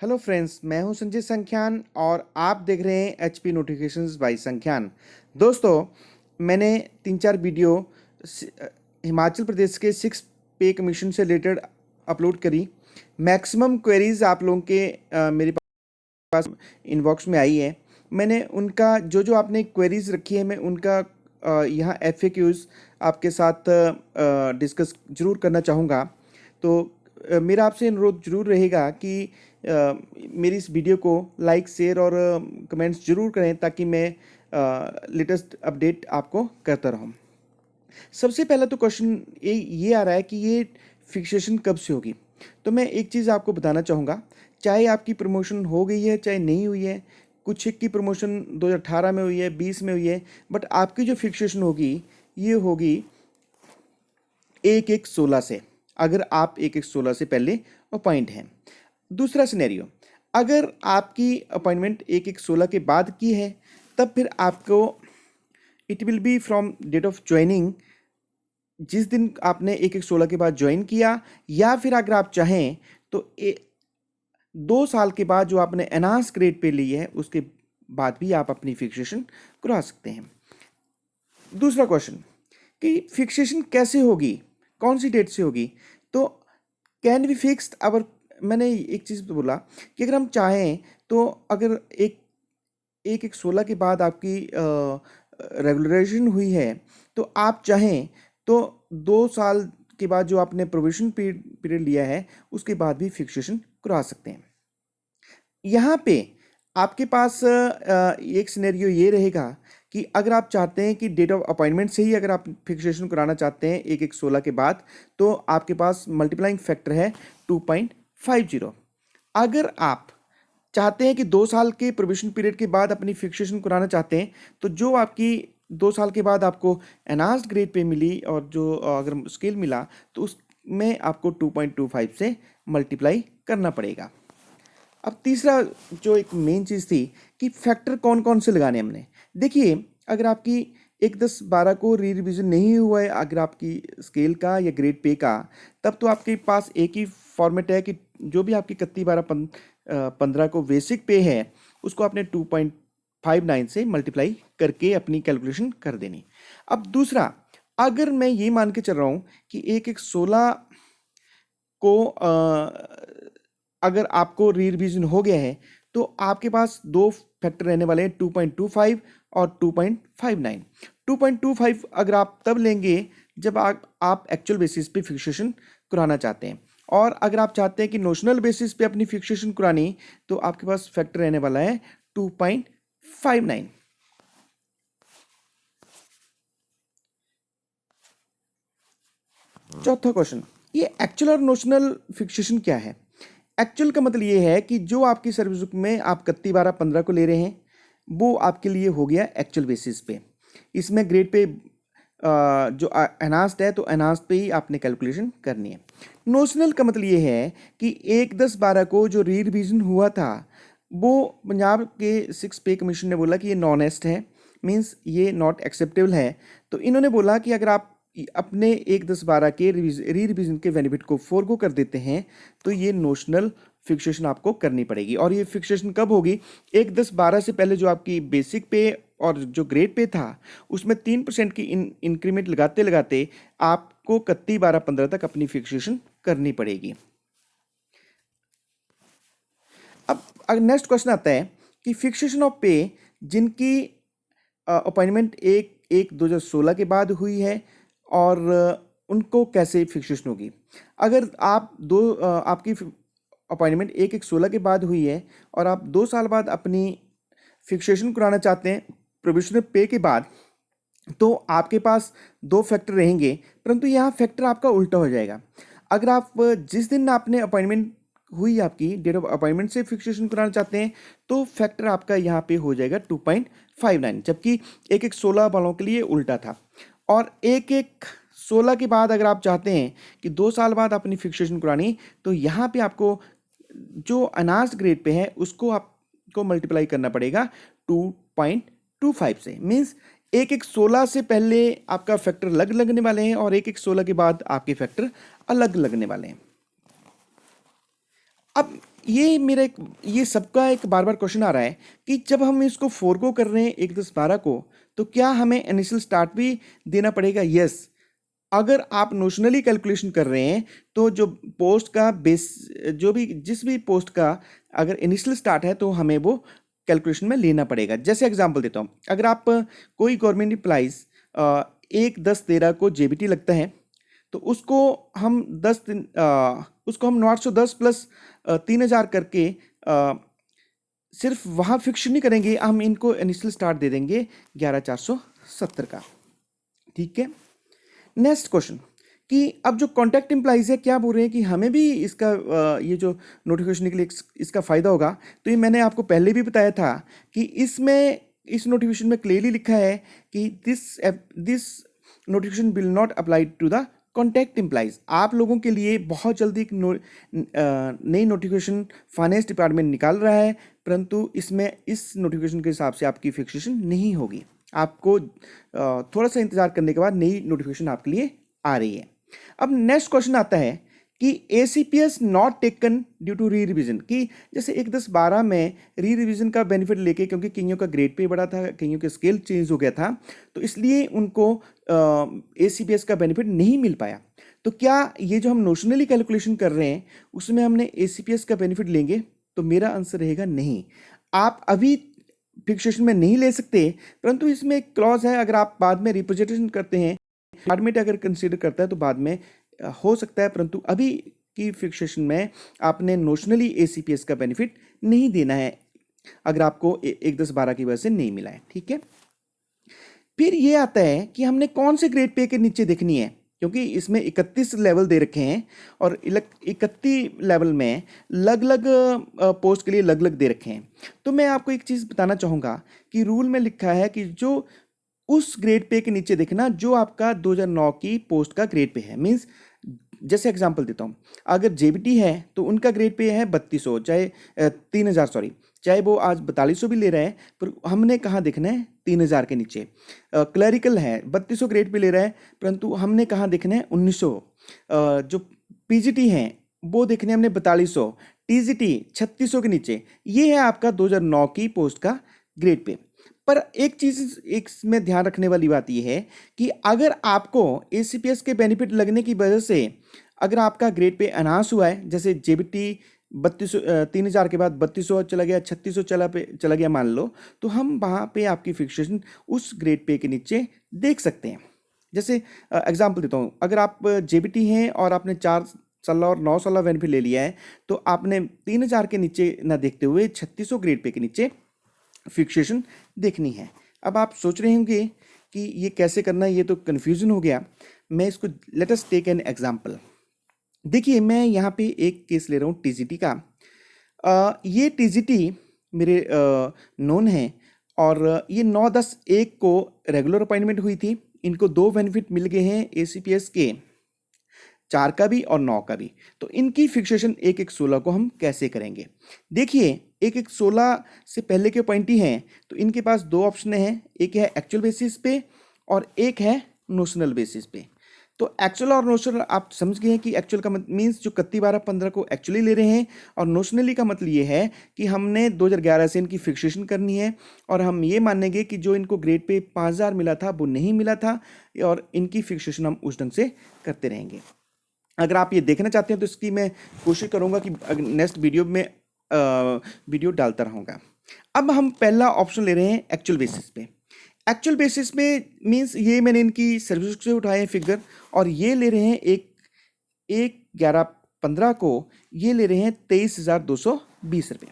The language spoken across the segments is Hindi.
हेलो फ्रेंड्स, मैं हूं संजय संख्यान और आप देख रहे हैं एचपी नोटिफिकेशंस बाय संख्यान। दोस्तों, मैंने 3-4 वीडियो हिमाचल प्रदेश के 6 पे कमीशन से रिलेटेड अपलोड करी। मैक्सिमम क्वेरीज आप लोगों के मेरे पास इनबॉक्स में आई है। मैंने उनका जो जो आपने क्वेरीज रखी है, मैं उनका यहाँ एफएक्यूज आपके साथ डिस्कस जरूर करना चाहूँगा। तो मेरा आपसे अनुरोध जरूर रहेगा कि मेरी इस वीडियो को लाइक, शेयर और कमेंट्स जरूर करें ताकि मैं लेटेस्ट अपडेट आपको करता रहूं। सबसे पहला तो क्वेश्चन ये आ रहा है कि ये फिक्सेशन कब से होगी। तो मैं एक चीज़ आपको बताना चाहूँगा, चाहे आपकी प्रमोशन हो गई है चाहे नहीं हुई है, कुछ एक की प्रमोशन 2018 में हुई है, 20 में हुई है, बट आपकी जो फिक्सेशन होगी ये होगी 1/1/16 से, अगर आप 1/1/16 से पहले अपॉइंट हैं। दूसरा सिनेरियो, अगर आपकी अपॉइंटमेंट 1/1/16 के बाद की है, तब फिर आपको it will be from date of joining, जिस दिन आपने 1/1/16 के बाद ज्वाइन किया, या फिर अगर आप चाहें तो 2 साल के बाद जो आपने एनहांस ग्रेड पे ली है उसके बाद भी आप अपनी फिक्सेशन करा सकते हैं। दूसरा क्वेश्चन कि फिक्सेशन कैसे होगी, कौन सी डेट से होगी। तो कैन बी फिक्स्ड अवर, मैंने एक चीज़ तो बोला कि अगर हम चाहें तो अगर 1/1/16 के बाद आपकी रेगुलराइजेशन हुई है, तो आप चाहें तो 2 साल के बाद जो आपने प्रोविजन पीरियड लिया है उसके बाद भी फिक्सेशन करा सकते हैं। यहाँ पे आपके पास एक सिनेरियो ये रहेगा कि अगर आप चाहते हैं कि डेट ऑफ अपॉइंटमेंट से ही अगर आप फिक्सेशन कराना चाहते हैं 1/1/16 के बाद, तो आपके पास मल्टीप्लाइंग फैक्टर है 2.50। अगर आप चाहते हैं कि 2 साल के प्रोविजन पीरियड के बाद अपनी फिक्सेशन कराना चाहते हैं, तो जो आपकी 2 साल के बाद आपको एनहांस्ड ग्रेड पे मिली और जो अगर स्केल मिला तो उसमें आपको 2.25 से मल्टीप्लाई करना पड़ेगा। अब तीसरा जो एक मेन चीज़ थी कि फैक्टर कौन कौन से लगाने हमने। देखिए, अगर आपकी 1/10/12 को री रिविजन नहीं हुआ है अगर आपकी स्केल का या ग्रेड पे का, तब तो आपके पास एक ही फॉर्मेट है कि जो भी आपकी 31/12/15 को बेसिक पे है उसको आपने 2.59 से मल्टीप्लाई करके अपनी कैलकुलेशन कर देनी। अब दूसरा, अगर मैं ये मान के चल रहा हूँ कि 1/1/16 को अगर आपको री रिवीजन हो गया है, तो आपके पास दो फैक्टर रहने वाले हैं, 2.25 और 2.59। 2.25 अगर आप तब लेंगे जब आप एक्चुअल बेसिस पे फिक्सेशन कराना चाहते हैं, और अगर आप चाहते हैं कि नोशनल बेसिस पे अपनी फिक्सेशन करानी, तो आपके पास फैक्टर रहने वाला है 2.59। चौथा क्वेश्चन, ये एक्चुअल और नोशनल फिक्सेशन क्या है। एक्चुअल का मतलब ये है कि जो आपकी सर्विस बुक में आप 31/12/15 को ले रहे हैं वो आपके लिए हो गया एक्चुअल बेसिस पे। इसमें ग्रेड पे जो एनहांस्ड है तो एनहांस्ड पे ही आपने कैलकुलेशन करनी है। नोशनल का मतलब ये है कि 1/10/12 को जो री रिवीजन हुआ था वो पंजाब के 6 पे कमीशन ने बोला कि ये नॉन एस्ट है, मीन्स ये नॉट एक्सेप्टेबल है। तो इन्होंने बोला कि अगर आप अपने 1/10/12 के री रिवीजन के बेनिफिट को फोरगो कर देते हैं तो ये नोशनल फिक्सेशन आपको करनी पड़ेगी। और ये फिक्सेशन कब होगी, 1/10/12 से पहले जो आपकी बेसिक पे और जो ग्रेड पे था उसमें 3% की इंक्रीमेंट लगाते लगाते आपको 31/12/15 तक अपनी फिक्सेशन करनी पड़ेगी। अब नेक्स्ट क्वेश्चन आता है कि फिक्सेशन ऑफ पे जिनकी अपॉइंटमेंट 1/1/2016 के बाद हुई है और उनको कैसे फिक्सेशन होगी। अगर आप आपकी अपॉइंटमेंट 1/1/16 के बाद हुई है और आप 2 साल बाद अपनी फिक्सेशन कराना चाहते हैं प्रोविजनल पे के बाद, तो आपके पास दो फैक्टर रहेंगे, परंतु यहाँ फैक्टर आपका उल्टा हो जाएगा। अगर आप जिस दिन आपने अपॉइंटमेंट हुई आपकी डेट ऑफ अपॉइंटमेंट से फिक्सेशन कराना चाहते हैं तो फैक्टर आपका यहाँ पे हो जाएगा 2.59, जबकि 1/1/16 वालों के लिए उल्टा था। और 1/1/16 के बाद अगर आप चाहते हैं कि 2 साल बाद अपनी फिक्सेशन करानी, तो यहाँ पे आपको जो अनाज ग्रेड पे है उसको आपको मल्टीप्लाई करना पड़ेगा 2.25 से, मीन्स 1/1/16 से पहले आपका फैक्टर अलग लगने वाले हैं और 1/1/16 के बाद आपके फैक्टर अलग लगने वाले हैं। अब ये मेरा एक ये सबका एक बार बार क्वेश्चन आ रहा है कि जब हम इसको फोरगो कर रहे हैं 1 10 12 को, तो क्या हमें इनिशियल स्टार्ट भी देना पड़ेगा? यस। अगर आप नोशनली कैलकुलेशन कर रहे हैं तो जो पोस्ट का बेस, जो भी जिस भी पोस्ट का अगर इनिशियल स्टार्ट है तो हमें वो कैलकुलेशन में लेना पड़ेगा। जैसे एग्जांपल देता हूँ, अगर आप कोई गवर्नमेंट एम्प्लॉइज 1 10 13 को जेबीटी लगता है, तो उसको हम 910 प्लस 3000 करके सिर्फ वहाँ फिक्स नहीं करेंगे, हम इनको इनिशियल स्टार्ट दे देंगे 11470 का। ठीक है। नेक्स्ट क्वेश्चन कि अब जो कॉन्टैक्ट एम्प्लॉइज है क्या बोल रहे हैं कि हमें भी इसका ये जो नोटिफिकेशन के लिए इसका फ़ायदा होगा। तो ये मैंने आपको पहले भी बताया था कि इसमें इस नोटिफिकेशन में क्लियरली लिखा है कि this notification will not apply to the contract employees. आप लोगों के लिए बहुत जल्दी एक नई नोटिफिकेशन फाइनेंस डिपार्टमेंट निकाल रहा है, परंतु इसमें इस नोटिफिकेशन के हिसाब से आपकी फिक्सेशन नहीं होगी। आपको थोड़ा सा इंतजार करने के बाद नई नोटिफिकेशन आपके लिए आ रही है। अब नेक्स्ट क्वेश्चन आता है कि ACPS not taken due to re revision, कि जैसे 1 10 12 में री रिविजन का बेनिफिट लेके, क्योंकि कईयों का ग्रेड पे बढ़ा था, कईयों का स्केल चेंज हो गया था, तो इसलिए उनको ACPS का बेनिफिट नहीं मिल पाया। तो क्या ये जो हम नोशनली कैलकुलेशन कर रहे हैं उसमें हमने ACPS का बेनिफिट लेंगे? तो मेरा आंसर रहेगा नहीं। आप अभी फिक्सेशन में नहीं ले सकते, परंतु इसमें एक क्लॉज है, अगर आप बाद में रिप्रेजेंटेशन करते हैं, डिपार्टमेंट अगर कंसीडर करता है तो बाद में हो सकता है, परंतु अभी की फिक्सेशन में आपने नोशनली ACPS का बेनिफिट नहीं देना है अगर आपको 1 10 12 की वजह से नहीं मिला है। ठीक है। फिर ये आता है कि हमने कौन से ग्रेड पे के नीचे देखनी है, क्योंकि इसमें 31 लेवल दे रखे हैं और 31 लेवल में अलग अलग पोस्ट के लिए अलग अलग दे रखे हैं। तो मैं आपको एक चीज़ बताना चाहूँगा कि रूल में लिखा है कि जो उस ग्रेड पे के नीचे देखना जो आपका 2009 की पोस्ट का ग्रेड पे है। मीन्स जैसे एग्जांपल देता हूँ, अगर जेबीटी है तो उनका ग्रेड पे है 3200, चाहे 3000, सॉरी, चाहे वो आज 4200 भी ले रहे हैं, पर हमने कहाँ देखना है? 3000 के नीचे। क्लरिकल है 3200 ग्रेड पे ले रहा है, परंतु हमने कहाँ देखना है? 1900। जो पीजीटी हैं वो देखने हमने 4200, टीजीटी 3600 के नीचे। ये है आपका 2009 की पोस्ट का ग्रेड पे। पर एक चीज़ एक इसमें ध्यान रखने वाली बात यह है कि अगर आपको ACPS के बेनिफिट लगने की वजह से अगर आपका ग्रेड पे अनाउंस हुआ है, जैसे जेबीटी 3000 के बाद 3200 चला गया, 3600 चला गया मान लो, तो हम वहाँ पे आपकी फिक्सेशन उस ग्रेड पे के नीचे देख सकते हैं। जैसे एग्जांपल देता हूँ, अगर आप जेबीटी हैं और आपने 4 साल और 9 साल बेनिफिट ले लिया है, तो आपने 3000 के नीचे ना देखते हुए 3600 ग्रेड पे के नीचे फिक्सेशन देखनी है। अब आप सोच रहे होंगे कि ये कैसे करना है, ये तो कन्फ्यूजन हो गया। मैं इसको let us take an example. देखिए मैं यहाँ पे एक केस ले रहा हूँ टीजीटी का। ये टीजीटी मेरे नोन है और ये 9-10-1 को रेगुलर अपॉइंटमेंट हुई थी। इनको 2 बेनिफिट मिल गए हैं ACPS के, 4 का भी और 9 का भी। तो इनकी फिक्सेशन 1-1-16 को हम कैसे करेंगे? देखिए 1-1-16 से पहले के पॉइंट ही हैं, तो इनके पास 2 ऑप्शन हैं, एक है एक्चुअल बेसिस पे और एक है नोशनल बेसिस पे। तो एक्चुअल और नोशनल आप समझ गए हैं कि एक्चुअल का मीन्स जो 31-12-15 को एक्चुअली ले रहे हैं, और नोशनली का मतलब ये है कि हमने 2011 से इनकी फिक्सेशन करनी है और हम ये मानेंगे कि जो इनको ग्रेड पे 5000 मिला था वो नहीं मिला था, और इनकी फिक्सेशन हम उस ढंग से करते रहेंगे। अगर आप ये देखना चाहते हैं तो इसकी मैं कोशिश करूंगा कि नेक्स्ट वीडियो में वीडियो डालता रहूँगा। अब हम पहला ऑप्शन ले रहे हैं एक्चुअल बेसिस पे। एक्चुअल बेसिस पे मींस ये मैंने इनकी सर्विस से उठाए हैं फिगर, और ये ले रहे हैं 1/11/15 को ये ले रहे हैं 23,220 रुपये।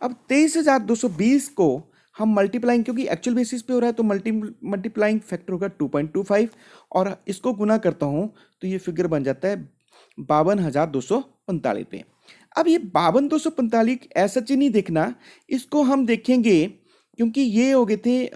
अब 23,220 को हम मल्टीप्लाइंग, क्योंकि एक्चुअल बेसिस पे हो रहा है तो मल्टीप्लाइंग फैक्टर होगा 2.25, और इसको गुना करता हूँ तो ये फिगर बन जाता है 52,245 रुपये। अब ये 52,245 ऐसा चीज नहीं देखना, इसको हम देखेंगे क्योंकि ये हो गए थे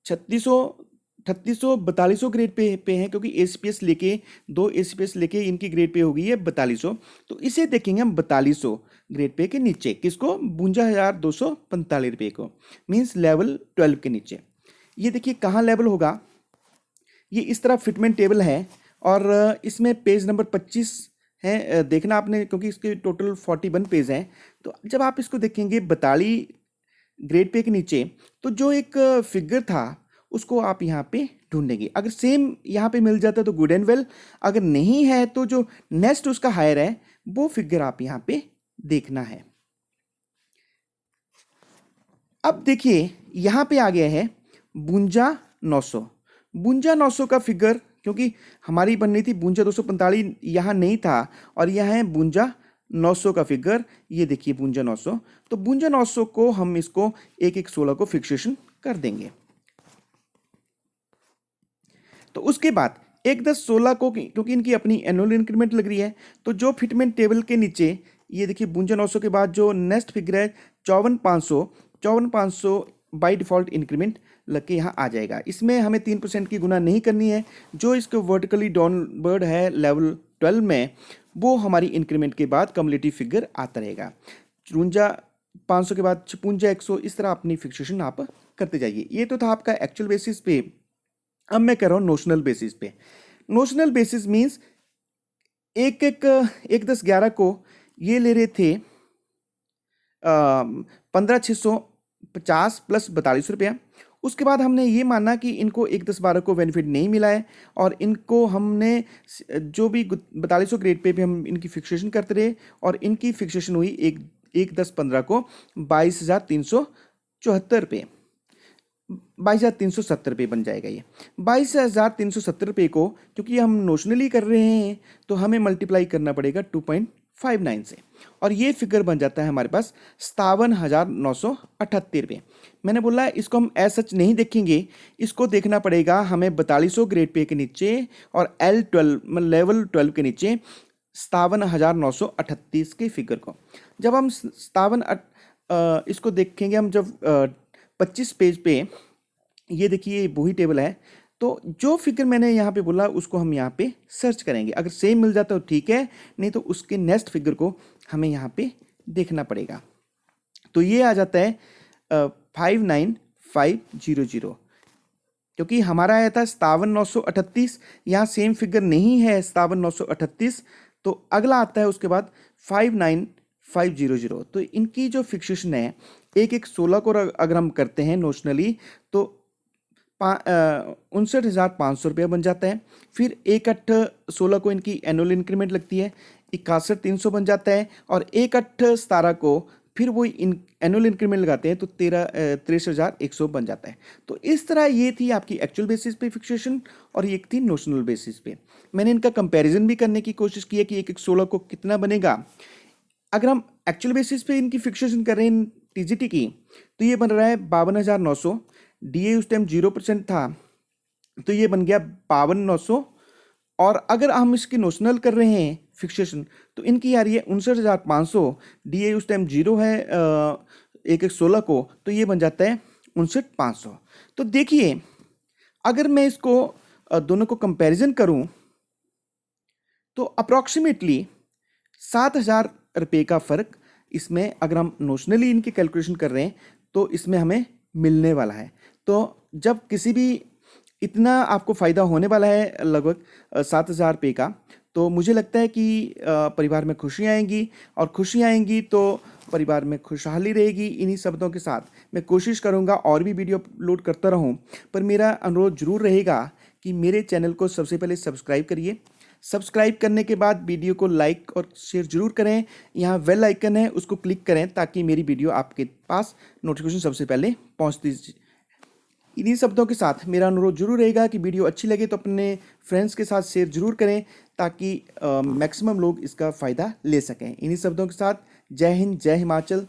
3600 4200 ग्रेड पे हैं, क्योंकि ACPS लेके 2 ACPS लेके इनकी ग्रेड पे हो गई है 4200, तो इसे देखेंगे हम 4200 ग्रेड पे के नीचे, किसको? 52,245 रुपये को, मीन्स लेवल 12 के नीचे। ये देखिए कहाँ लेवल होगा, ये इस तरह फिटमेंट टेबल है और इसमें पेज नंबर 25 हैं देखना आपने, क्योंकि इसके टोटल 41 पेज हैं। तो जब आप इसको देखेंगे 42 ग्रेड पे के नीचे, तो जो एक फिगर था उसको आप यहाँ पे ढूंढेंगे। अगर सेम यहाँ पे मिल जाता है तो गुड एंड वेल, अगर नहीं है तो जो नेक्स्ट उसका हायर है वो फिगर आप यहाँ पे देखना है। अब देखिए यहाँ पे आ गया है 52,900। 52,900 का फिगर, क्योंकि हमारी बन रही थी 52,245, यहाँ नहीं था, और यह है 52,900 का फिगर। ये देखिए 52,900। तो 52,900 को हम इसको 1/16 को फिक्सेशन कर देंगे। तो उसके बाद 1/10/16 को, क्योंकि इनकी अपनी एनुअल इंक्रीमेंट लग रही है, तो जो फिटमेंट टेबल के नीचे ये देखिए 52,900 के बाद जो नेक्स्ट फिगर है 54,500, 54,500 बाय डिफ़ॉल्ट इंक्रीमेंट लग के यहाँ आ जाएगा। इसमें हमें 3% की गुना नहीं करनी है। जो इसको वर्टिकली डाउनवर्ड है लेवल 12 में, वो हमारी इंक्रीमेंट के बाद कम्युलेटिव फिगर आता रहेगा। 54,500 के बाद 56,100, इस तरह अपनी फिक्सेशन आप करते जाइए। ये तो था आपका एक्चुअल बेसिस पे। अब मैं कर रहा हूँ नोशनल बेसिस पे। नोशनल बेसिस मीन्स 1/10/11 को ये ले रहे थे 15,650 प्लस 42 रुपया। उसके बाद हमने ये माना कि इनको 1/10/12 को बेनिफिट नहीं मिला है, और इनको हमने जो भी 4200 ग्रेड पे भी हम इनकी फिक्सेशन करते रहे, और इनकी फिक्सेशन हुई 1/10/15 को 22,374 रुपये, 22,370 रुपये बन जाएगा। ये 22,370 रुपये को, क्योंकि हम नोशनली कर रहे हैं, तो हमें मल्टीप्लाई करना पड़ेगा 2.59 से, और ये फिगर बन जाता है हमारे पास 57,978 रुपये। मैंने बोला इसको हम एज सच नहीं देखेंगे, इसको देखना पड़ेगा हमें 4200 ग्रेड पे के नीचे और L12 लेवल 12 के नीचे 57,938 के फिगर को। जब हम इसको देखेंगे, हम जब 25 पेज पे, ये देखिए वही टेबल है, तो जो फिगर मैंने यहाँ पे बोला उसको हम यहाँ पे सर्च करेंगे। अगर सेम मिल जाता है तो ठीक है, नहीं तो उसके नेक्स्ट फिगर को हमें यहाँ पे देखना पड़ेगा। तो ये आ जाता है 59,500, क्योंकि हमारा आया था 57,938, यहाँ सेम फिगर नहीं है 57,938, तो अगला आता है उसके बाद 59,500। तो इनकी जो फिक्सेशन है 1/16 को अगर हम करते हैं नोशनली, तो 59,500 रुपया बन जाता है। फिर 1/8/16 को इनकी एनुअल इंक्रीमेंट लगती है, 61,300 बन जाता है, और 1/8/17 को फिर वो एनुअल इंक्रीमेंट लगाते हैं, तो 63,100 बन जाता है। तो इस तरह ये थी आपकी एक्चुअल बेसिस पे फिक्सेशन, और ये थी नोशनल बेसिस पे। मैंने इनका कंपैरिजन भी करने की कोशिश की है कि 1/16 को कितना बनेगा। अगर हम एक्चुअल बेसिस पे इनकी फिक्सेशन कर रहे हैं टीजीटी की, तो ये बन रहा है 52,900। डीए उस टाइम 0% था, तो ये बन गया 52,900। और अगर हम इसकी नोशनल कर रहे हैं फिक्सेशन, तो इनकी आ रही है 59,500। डीए उस टाइम 0 है 1/16 को, तो ये बन जाता है 59,500। तो देखिए, अगर मैं इसको दोनों को कंपैरिजन करूं, तो अप्रॉक्सीमेटली 7,000 रुपये का फ़र्क इसमें, अगर हम नोशनली इनकी कैलकुलेशन कर रहे हैं, तो इसमें हमें मिलने वाला है। तो जब किसी भी इतना आपको फ़ायदा होने वाला है लगभग 7,000 रुपये का, तो मुझे लगता है कि परिवार में खुशियाँ आएंगी, और खुशियाँ आएंगी तो परिवार में खुशहाली रहेगी। इन्हीं शब्दों के साथ मैं कोशिश करूँगा और भी वीडियो अपलोड करता रहूँ, पर मेरा अनुरोध ज़रूर रहेगा कि मेरे चैनल को सबसे पहले सब्सक्राइब करिए। सब्सक्राइब करने के बाद वीडियो को लाइक और शेयर जरूर करें। यहाँ बेल आइकन है, उसको क्लिक करें, ताकि मेरी वीडियो आपके पास नोटिफिकेशन सबसे पहले पहुँचती। इन्हीं शब्दों के साथ मेरा अनुरोध जरूर रहेगा कि वीडियो अच्छी लगे तो अपने फ्रेंड्स के साथ शेयर जरूर करें, ताकि मैक्सिमम लोग इसका फ़ायदा ले सकें। इन्हीं शब्दों के साथ जय हिंद, जय हिमाचल।